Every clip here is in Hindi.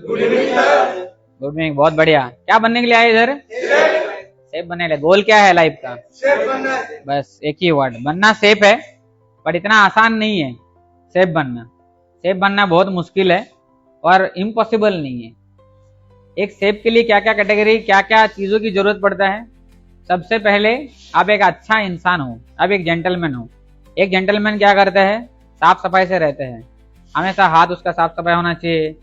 Good evening sir. Good evening, बहुत बढ़िया। क्या बनने के लिए आए इधर? सेफ बनने के लिए। गोल क्या है लाइफ का? शेफ बनना है। बस एक ही वर्ड, बनना सेफ है। पर इतना आसान नहीं है सेफ बनना। सेफ बनना बहुत मुश्किल है और इम्पॉसिबल नहीं है। एक सेफ के लिए क्या क्या कैटेगरी, क्या क्या चीजों की जरूरत पड़ता है? सबसे पहले आप एक अच्छा इंसान हो, आप एक जेंटलमैन हो। एक जेंटलमैन क्या करता है? साफ सफाई से रहते हैं, हमेशा हाथ उसका साफ सफाई होना चाहिए,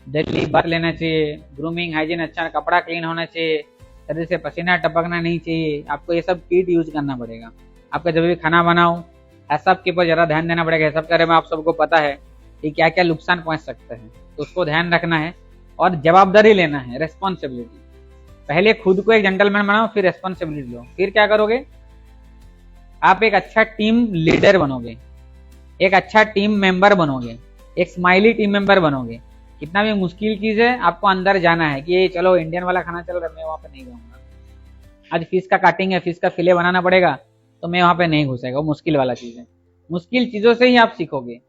डेली बात लेना चाहिए, ग्रूमिंग हाइजीन अच्छा, कपड़ा क्लीन होना चाहिए, शरीर से पसीना टपकना नहीं चाहिए। आपको ये सब किट यूज करना पड़ेगा। आपका जब भी खाना बनाओ सब के ऊपर जरा ध्यान देना पड़ेगा। सब के बारे में आप सबको पता है कि क्या क्या नुकसान पहुंच सकते हैं, तो उसको ध्यान रखना है और जवाबदारी लेना है, रेस्पॉन्सिबिलिटी। पहले खुद को एक जेंटलमैन बनाओ, फिर रेस्पॉन्सिबिलिटी लो। फिर क्या करोगे? आप एक अच्छा टीम लीडर बनोगे, एक अच्छा टीम मेंबर बनोगे, एक स्माइली टीम मेंबर बनोगे। कितना भी मुश्किल चीज है, आपको अंदर जाना है कि ये चलो इंडियन वाला खाना चल रहा है, मैं वहां पे नहीं जाऊंगा। आज फिश का काटिंग है, फिश का फिले बनाना पड़ेगा, तो मैं वहां पे नहीं घुसेगा। वो मुश्किल वाला चीज है। मुश्किल चीजों से ही आप सीखोगे।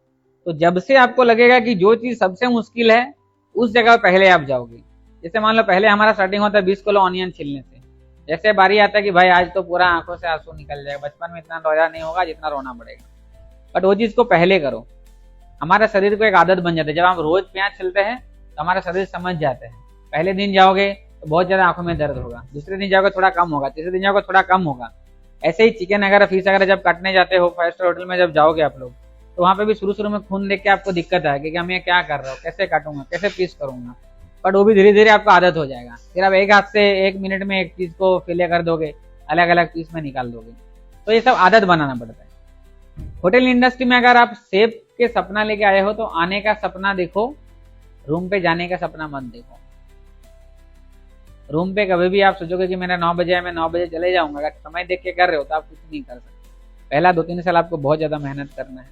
तो जब से आपको लगेगा कि जो चीज सबसे मुश्किल है उस जगह पहले आप जाओगे। जैसे मान लो पहले हमारा स्टार्टिंग होता है 20 किलो ऑनियन छिलने से। जैसे बारी आता है कि भाई आज तो पूरा आंखों से आंसू निकल जाएगा, बचपन में इतना रोया नहीं होगा जितना रोना पड़ेगा। बट वो चीज को पहले करो। हमारा शरीर को एक आदत बन जाती है। जब हम रोज प्याज छिलते हैं तो हमारा शरीर समझ जाता है। पहले दिन जाओगे तो बहुत ज्यादा आंखों में दर्द होगा, दूसरे दिन जाओगे थोड़ा कम होगा, तीसरे दिन जाओगे थोड़ा कम होगा। ऐसे ही चिकन अगर फिश अगर जब काटने जाते हो 5 स्टार होटल में जब जाओगे आप लोग, तो वहां पे भी शुरू शुरू में खून देख के आपको दिक्कत आएगी कि हम ये क्या कर रहा हूँ, कैसे काटूंगा, कैसे पीस करूंगा। बट वो भी धीरे धीरे आपको आदत हो जाएगा। फिर आप एक हाथ से 1 मिनट में एक चीज को फिले कर दोगे, अलग अलग पीस में निकाल दोगे। तो ये सब आदत बनाना पड़ता है। होटल इंडस्ट्री में अगर आप सेफ के सपना लेके आए हो तो आने का सपना देखो, रूम पे जाने का सपना मत देखो। रूम पे कभी भी आप सोचोगे कि मेरा 9 बजे है, मैं 9 बजे चले जाऊंगा, अगर समय देख के कर रहे हो तो आप कुछ नहीं कर सकते। पहला 2-3 साल आपको बहुत ज्यादा मेहनत करना है,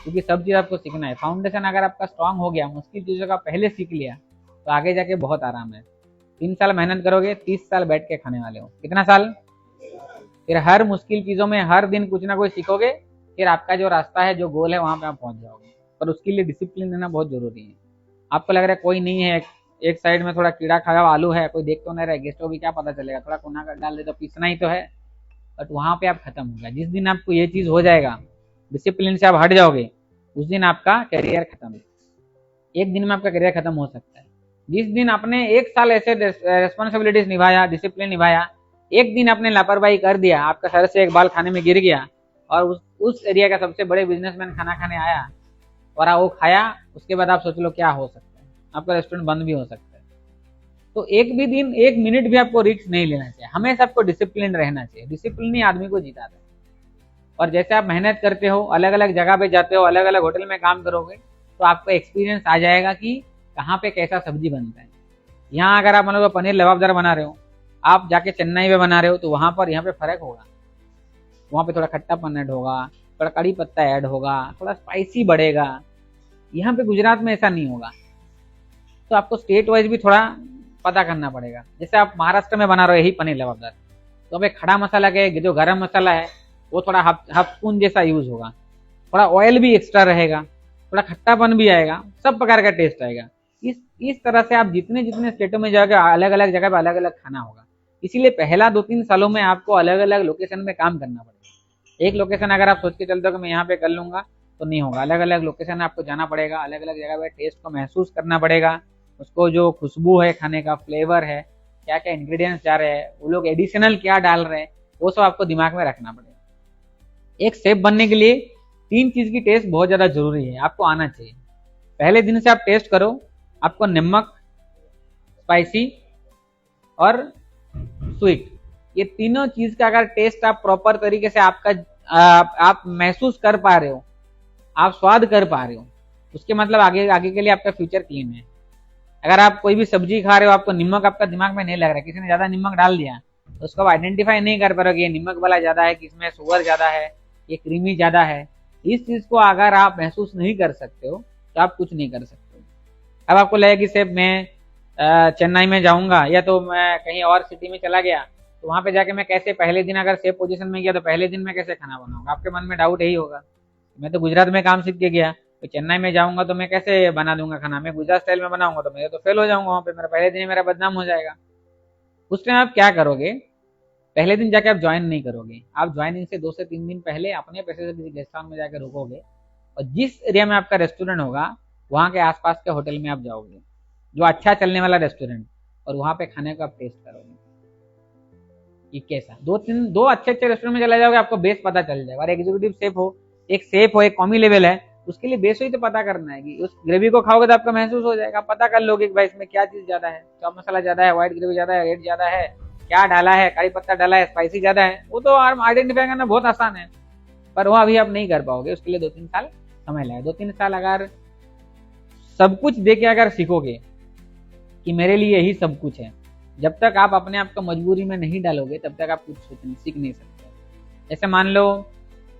क्योंकि सब चीज आपको सीखना है। फाउंडेशन अगर आपका स्ट्रांग हो गया, मुश्किल चीजों का पहले सीख लिया, तो आगे जाके बहुत आराम है। 3 साल मेहनत करोगे, 30 साल बैठ के खाने वाले हो। कितना साल? फिर हर मुश्किल चीजों में हर दिन कुछ ना कुछ सीखोगे, फिर आपका जो रास्ता है, जो गोल है, वहां पे आप पहुंच जाओगे। पर उसके लिए डिसिप्लिन लेना बहुत जरूरी है। आपको लग रहा है कोई नहीं है, एक साइड में थोड़ा कीड़ा खाया हुआ आलू है, कोई देख तो नहीं रहा है, गेस्ट को भी क्या पता चलेगा, थोड़ा कोना कर डाल दे तो पीसना ही तो है। बट वहां पे आप खत्म हो गया। जिस दिन आपको ये चीज हो जाएगा, डिसिप्लिन से आप हट जाओगे, उस दिन आपका करियर खत्म है। एक दिन में आपका करियर खत्म हो सकता है। जिस दिन आपने 1 साल ऐसे रेस्पॉन्सिबिलिटीज निभाया, डिसिप्लिन निभाया, एक दिन आपने लापरवाही कर दिया, आपका सर से एक बाल खाने में गिर गया और उस एरिया का सबसे बड़े बिजनेसमैन खाना खाने आया और वो खाया, उसके बाद आप सोच लो क्या हो सकता है। आपका रेस्टोरेंट बंद भी हो सकता है। तो एक भी दिन, 1 मिनट भी आपको रिस्क नहीं लेना चाहिए। हमेशा आपको डिसिप्लिन रहना चाहिए। डिसिप्लिन ही आदमी को जिताता है। और जैसे आप मेहनत करते हो, अलग अलग जगह पे जाते हो, अलग अलग होटल में काम करोगे, तो आपको एक्सपीरियंस आ जाएगा कि कहाँ पे कैसा सब्जी बनता है। यहाँ अगर आप मतलब पनीर लबाबदार बना रहे हो, आप जाके चेन्नई में बना रहे हो, तो वहां पर यहाँ पे फर्क होगा। वहां पे थोड़ा खट्टापन ऐड होगा, थोड़ा कड़ी पत्ता ऐड होगा, थोड़ा स्पाइसी बढ़ेगा। यहाँ पे गुजरात में ऐसा नहीं होगा। तो आपको स्टेट वाइज भी थोड़ा पता करना पड़ेगा। जैसे आप महाराष्ट्र में बना रहे हो यही पनीर लबाबदार, तो अब खड़ा मसाला के जो गरम मसाला है वो थोड़ा हाफ स्पून जैसा यूज होगा, थोड़ा ऑयल भी एक्स्ट्रा रहेगा, थोड़ा खट्टापन भी आएगा, सब प्रकार का टेस्ट आएगा। इस तरह से आप जितने जितने स्टेटों में जाओगे, अलग अलग जगह पे अलग अलग खाना होगा। इसीलिए पहला 2-3 सालों में आपको अलग अलग लोकेशन में काम करना पड़ेगा। एक लोकेशन अगर आप सोच के चलते हो कि मैं यहाँ पे कर लूंगा, तो नहीं होगा। अलग अलग लोकेशन आपको जाना पड़ेगा, अलग अलग जगह पे टेस्ट को महसूस करना पड़ेगा। उसको जो खुशबू है, खाने का फ्लेवर है, क्या क्या इंग्रेडिएंट्स जा रहे हैं, वो लोग एडिशनल क्या डाल रहे हैं, वो सब आपको दिमाग में रखना पड़ेगा। एक शेफ बनने के लिए 3 चीज की टेस्ट बहुत ज्यादा जरूरी है, आपको आना चाहिए। पहले दिन से आप टेस्ट करो, आपको नमक, स्पाइसी और स्वीट, ये तीनों चीज का अगर टेस्ट आप प्रॉपर तरीके से आप महसूस कर पा रहे हो, आप स्वाद कर पा रहे हो, उसके मतलब आगे आगे के लिए आपका फ्यूचर क्लीन है। अगर आप कोई भी सब्जी खा रहे हो, आपको नमक आपका दिमाग में नहीं लग रहा है, किसी ने ज्यादा नमक डाल दिया, तो उसको आप आइडेंटिफाई नहीं कर पा रहे हो कि ये नमक वाला ज्यादा है, किसमें शुगर ज्यादा है, ये क्रीमी ज्यादा है। इस चीज को अगर आप महसूस नहीं कर सकते हो तो आप कुछ नहीं कर सकते हो। अब आपको लगे कि सिर्फ मैं चेन्नई में जाऊंगा या तो मैं कहीं और सिटी में चला गया, तो वहां पे जाके मैं कैसे पहले दिन अगर सेफ पोजीशन में गया तो पहले दिन में कैसे खाना बनाऊंगा, आपके मन में डाउट यही होगा। मैं तो गुजरात में काम सीख के गया, तो चेन्नई में जाऊंगा तो मैं कैसे बना दूंगा खाना, मैं गुजरात स्टाइल में बनाऊंगा तो मैं तो फेल हो जाऊंगा वहां पे, मेरा पहले दिन ही मेरा बदनाम हो जाएगा। उस टाइम आप क्या करोगे, पहले दिन जाके आप ज्वाइन नहीं करोगे, आप ज्वाइनिंग से 2 से 3 दिन पहले अपने पैसे से किसी गेस्ट हाउस में जाकर रुकोगे, और जिस एरिया में आपका रेस्टोरेंट होगा वहाँ के आसपास के होटल में आप जाओगे, जो अच्छा चलने वाला रेस्टोरेंट, और वहाँ पे खाने को आप टेस्ट करोगे कि कैसा। दो अच्छे अच्छे रेस्टोरेंट में चला जाओगे, आपको बेस पता चल जाएगा। और एग्जीक्यूटिव शेफ हो एक कॉमी लेवल है, उसके लिए बेस ही तो पता करना है कि उस ग्रेवी को खाओगे तो आपका महसूस हो जाएगा, पता कर लोगे कि भाई इसमें क्या चीज ज्यादा है, चॉप मसाला ज्यादा है, व्हाइट ग्रेवी ज्यादा है, रेड ज्यादा है, क्या डाला है, कड़ी पत्ता डाला है, स्पाइसी ज्यादा है, वो तो आइडेंटिफाई करना बहुत आसान है। पर वो अभी आप नहीं कर पाओगे, उसके लिए 2-3 साल समय लगे। 2-3 साल अगर सब कुछ देके अगर सीखोगे कि मेरे लिए यही सब कुछ है, जब तक आप अपने आप को मजबूरी में नहीं डालोगे तब तक आप कुछ सीख नहीं सकते। जैसे मान लो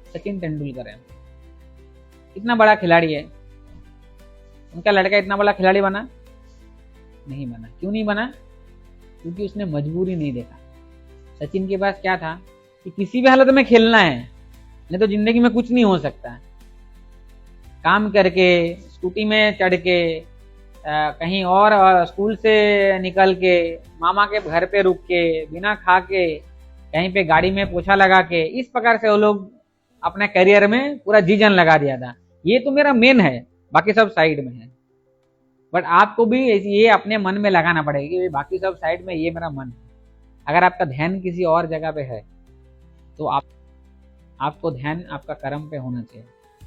सचिन तेंदुलकर है, इतना बड़ा खिलाड़ी है, उनका लड़का इतना बड़ा खिलाड़ी बना नहीं बना। क्यों नहीं बना? क्योंकि उसने मजबूरी नहीं देखा। सचिन के पास क्या था कि किसी भी हालत में खेलना है, नहीं तो जिंदगी में कुछ नहीं हो सकता। काम करके, स्कूटी में चढ़ के, कहीं और स्कूल से निकल के, मामा के घर पे रुक के, बिना खा के, कहीं पे गाड़ी में पोछा लगा के, इस प्रकार से वो लोग अपने करियर में पूरा जी जान लगा दिया था। ये तो मेरा मेन है, बाकी सब साइड में है। बट आपको भी ये अपने मन में लगाना पड़ेगा कि बाकी सब साइड में, ये मेरा मन है। अगर आपका ध्यान किसी और जगह पे है तो आपको ध्यान आपका कर्म पे होना चाहिए।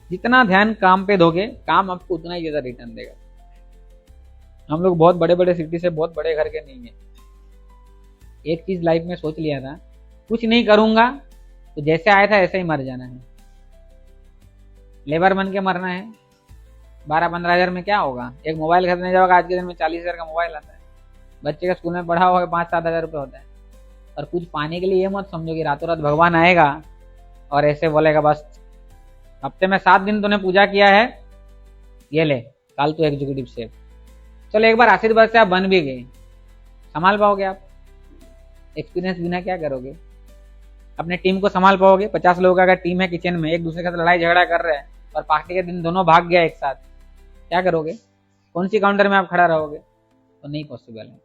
जितना ध्यान काम पे दोगे, काम आपको उतना ही ज्यादा रिटर्न देगा। हम लोग बहुत बड़े बड़े सिटी से, बहुत बड़े घर के नहीं है। एक चीज लाइफ में सोच लिया था, कुछ नहीं करूंगा तो जैसे आया था ऐसे ही मर जाना है। लेबर बन के मरना है। 12-15 हज़ार में क्या होगा? एक मोबाइल खरीदने जाओगे आज के दिन में 40 हज़ार का मोबाइल आता है। बच्चे का स्कूल में पढ़ा होगा 5-7 हज़ार रुपये होता है। और कुछ पाने के लिए ये मत समझो कि रातों रात भगवान आएगा और ऐसे बोलेगा बस हफ्ते में 7 दिन तूने पूजा किया है, ये ले कल तू एग्जीक्यूटिव शेफ। चलो एक बार आशीर्वाद से आप बन भी गए, संभाल पाओगे आप? एक्सपीरियंस बिना क्या करोगे? अपने टीम को संभाल पाओगे? 50 लोगों का अगर टीम है, किचन में एक दूसरे के साथ लड़ाई झगड़ा कर रहे हैं और पार्टी के दिन दोनों भाग गया एक साथ, क्या करोगे? कौन सी काउंटर में आप खड़ा रहोगे? तो नहीं पॉसिबल है।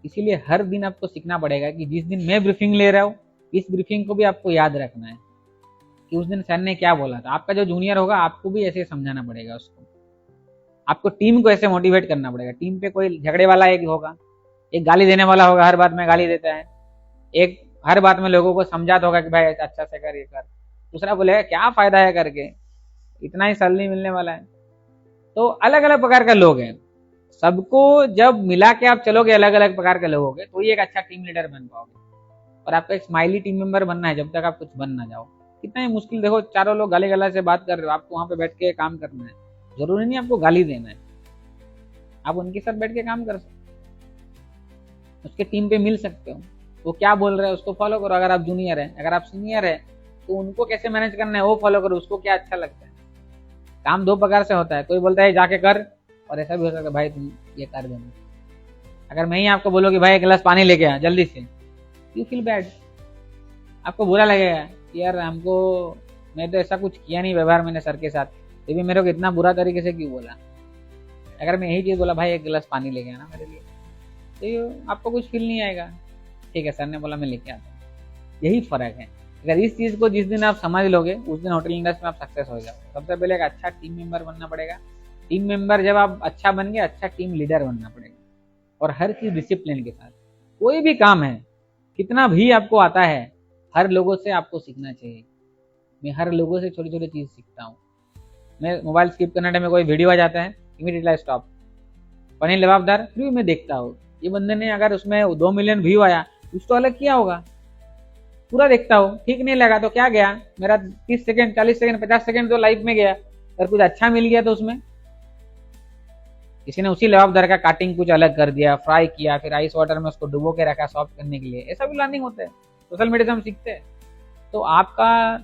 इसीलिए हर दिन आपको सीखना पड़ेगा कि जिस दिन मैं ब्रीफिंग ले रहा हूँ, इस ब्रीफिंग को भी आपको याद रखना है कि उस दिन सर ने क्या बोला था। आपका जो जूनियर होगा आपको भी ऐसे समझाना पड़ेगा उसको, आपको टीम को ऐसे मोटिवेट करना पड़ेगा। टीम पे कोई झगड़े वाला एक होगा, एक गाली देने वाला होगा, हर बात में गाली देता है, एक हर बात में लोगों को समझाता होगा कि भाई अच्छा से कर, ये कर। दूसरा बोलेगा क्या फायदा है करके, इतना ही सैलरी मिलने वाला है। तो अलग अलग प्रकार के लोग हैं, सबको जब मिला के आप चलोगे अलग अलग प्रकार के लोग होंगे तो ये एक अच्छा टीम लीडर बन पाओगे। और आपका एक स्माइली टीम मेंबर बनना है जब तक आप कुछ बन ना जाओ। कितना ही मुश्किल, देखो चारों लोग गाली गला से बात कर रहे हो, आपको वहां पे बैठ के काम करना है। जरूरी नहीं आपको गाली देना है, आप उनके साथ बैठ के काम कर सकते हो, उसके टीम पे मिल सकते हो। वो क्या बोल रहे हैं उसको फॉलो करो। अगर आप जूनियर है, अगर आप सीनियर है तो उनको कैसे मैनेज करना है वो फॉलो करो, उसको क्या अच्छा लगता है। काम 2 प्रकार से होता है, कोई बोलता है जाके कर, और ऐसा भी हो सकता है भाई तुम ये कर देना। अगर मैं ही आपको बोलो कि भाई 1 गिलास पानी लेके आ जल्दी से, यू फील बैड, आपको बुरा लगेगा कि यार हमको, मैं तो ऐसा कुछ किया नहीं व्यवहार मैंने सर के साथ, तो भी मेरे को इतना बुरा तरीके से क्यों बोला। अगर मैं यही चीज बोला भाई 1 गिलास पानी लेके आना मेरे लिए, तो आपको कुछ फील नहीं आएगा। ठीक है सर ने बोला मैं लेके आता हूँ। यही फर्क है। अगर इस चीज को जिस दिन आप समझ लोगे उस दिन होटल इंडस्ट्री में आप सक्सेस हो जाओगे। सबसे पहले एक अच्छा टीम मेंबर बनना पड़ेगा। टीम मेंबर जब आप अच्छा बन गए, अच्छा टीम लीडर बनना पड़ेगा। और हर चीज डिसिप्लिन के साथ, कोई भी काम है कितना भी आपको आता है, हर लोगों से आपको सीखना चाहिए। मैं हर लोगों से छोटी छोटी चीज सीखता हूँ। मैं मोबाइल स्किप करने टाइम में कोई वीडियो आ जाता है, इमीडिएटली स्टॉप। पनीर लबाबदार फिर मैं देखता हूँ, ये बंदे ने अगर उसमें 2 मिलियन व्यू आया, कुछ तो अलग किया होगा, पूरा देखता हूँ। ठीक नहीं लगा तो क्या गया, मेरा 30 सेकंड 40 सेकंड 50 सेकंड तो लाइफ में गया। अगर कुछ अच्छा मिल गया तो उसमें किसी ने उसी लबाबदार का काटिंग कुछ अलग कर दिया, फ्राई किया, फिर आइस वाटर में उसको डुबो के रखा सॉफ्ट करने के लिए, ऐसा भी लर्निंग होता है। सोशल मीडिया से हम सीखते हैं। तो आपका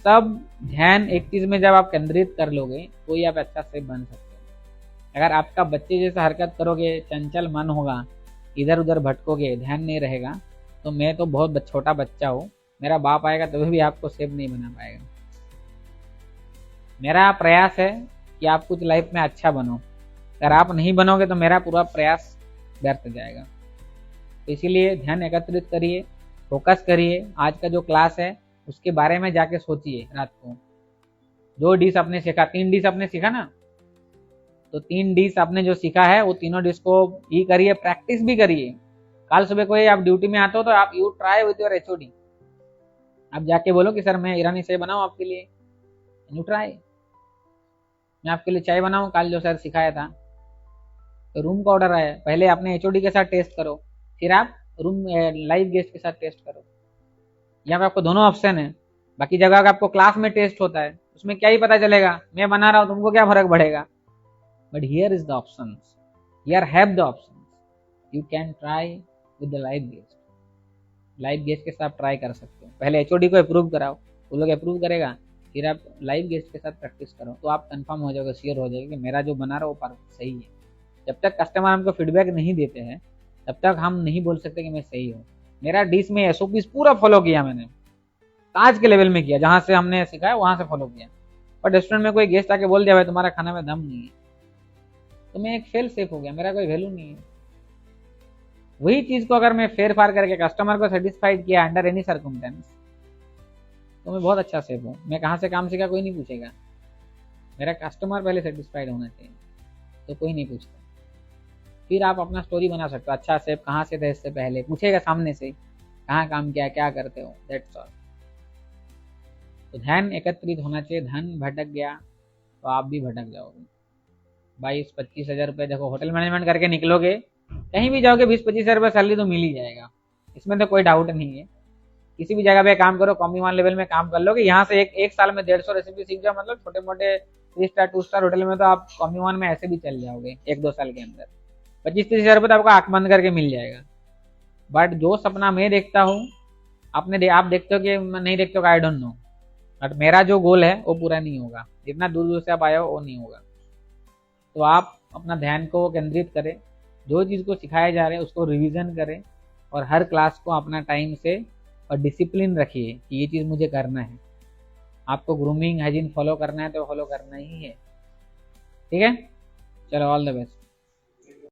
सब ध्यान एक चीज में जब आप केंद्रित कर लोगे तो ही आप अच्छा से बन सकते हो। अगर आपका बच्चे जैसा हरकत करोगे, चंचल मन होगा, इधर उधर भटकोगे, ध्यान नहीं रहेगा, तो मैं तो बहुत छोटा बच्चा हूँ, मेरा बाप आएगा तभी भी आपको सेफ नहीं बना पाएगा। मेरा प्रयास है कि आप कुछ लाइफ में अच्छा बनो। अगर आप नहीं बनोगे तो मेरा पूरा प्रयास व्यर्थ जाएगा। तो इसीलिए ध्यान एकत्रित करिए, फोकस करिए। आज का जो क्लास है उसके बारे में जाके सोचिए रात को। जो डिश आपने सीखा, 3 डिश आपने सीखा ना, तो 3 डिश आपने जो सीखा है वो तीनों डिश को ही करिए, प्रैक्टिस भी करिए। कल सुबह कोई आप ड्यूटी में आते हो तो आप you try with your HOD. आप जाके बोलो कि सर मैं ईरानी चाय बनाऊं आपके लिए, यू ट्राई। मैं आपके लिए चाय बनाऊं कल जो सर सिखाया था। तो रूम का ऑर्डर आया, पहले आपने एचओडी के साथ टेस्ट करो, फिर आप रूम लाइव गेस्ट के साथ टेस्ट करो। यहाँ पे आपको दोनों ऑप्शन है। बाकी जगह का आपको क्लास में टेस्ट होता है, उसमें क्या ही पता चलेगा, मैं बना रहा हूँ तुमको क्या फर्क पड़ेगा। But here is the option, here have the option, you can try with the live guest. Live guest के साथ ट्राई कर सकते हो। पहले एचओडी को अप्रूव कराओ, वो लोग अप्रूव करेगा, फिर आप लाइव गेस्ट के साथ प्रैक्टिस करो, तो आप कंफर्म हो जाओगे, श्योर हो जाएगा कि मेरा जो बना रहा है वो सही है। जब तक कस्टमर हमको फीडबैक नहीं देते हैं तब तक हम नहीं बोल सकते कि मैं सही हूँ। मेरा डिश में एसओपीस पूरा फॉलो किया मैंने, आज के लेवल में किया, जहां से हमने सिखाया वहां से फॉलो किया। पर रेस्टोरेंट में कोई गेस्ट आके बोल दिया भाई तुम्हारा खाना में दम नहीं है, तो मैं एक फेल सेफ हो गया, मेरा कोई वैल्यू नहीं है। वही चीज को अगर मैं फेर फार करके कस्टमर को सेटिस्फाइड किया अंडर एनी सर्कमस्टेंस, तो मैं बहुत अच्छा सेफ हूँ। मैं कहाँ से काम सीखा कोई नहीं पूछेगा, मेरा कस्टमर पहले सेटिस्फाइड होना चाहिए, तो कोई नहीं पूछता। फिर आप अपना स्टोरी बना सकते हो, अच्छा सेफ कहाँ से थे इससे पहले, पूछेगा सामने से कहाँ काम किया, क्या करते हो, दैट्स ऑल। तो ध्यान एकत्रित होना चाहिए। धन भटक गया तो आप भी भटक जाओगे। 22-25 हज़ार रुपये, देखो होटल मैनेजमेंट करके निकलोगे, कहीं भी जाओगे 20-25 हज़ार रुपये सैलरी तो मिल ही जाएगा, इसमें तो कोई डाउट नहीं है। किसी भी जगह पे काम करो, कॉमी 1 लेवल में काम कर लोगे, यहाँ से एक साल में 150 रेसिपी सीख जाओ, मतलब छोटे मोटे 3 स्टार 2 स्टार होटल में तो आप कॉमी 1 में ऐसे भी चल जाओगे 1-2 साल के अंदर। 25-30 हज़ार रुपये तो आपको आंख बंद करके मिल जाएगा। बट जो सपना मैं देखता हूँ, आप देखते हो कि नहीं देखते हो, आई डोंट नो, बट मेरा जो गोल है वो पूरा नहीं होगा। जितना दूर दूर से आप आए हो वो नहीं होगा। तो आप अपना ध्यान को केंद्रित करें, जो चीज़ को सिखाया जा रहा है उसको रिवीजन करें, और हर क्लास को अपना टाइम से और डिसिप्लिन रखिए कि ये चीज़ मुझे करना है। आपको ग्रूमिंग हाइजीन फॉलो करना है तो फॉलो करना ही है, ठीक है। चलो, ऑल द बेस्ट।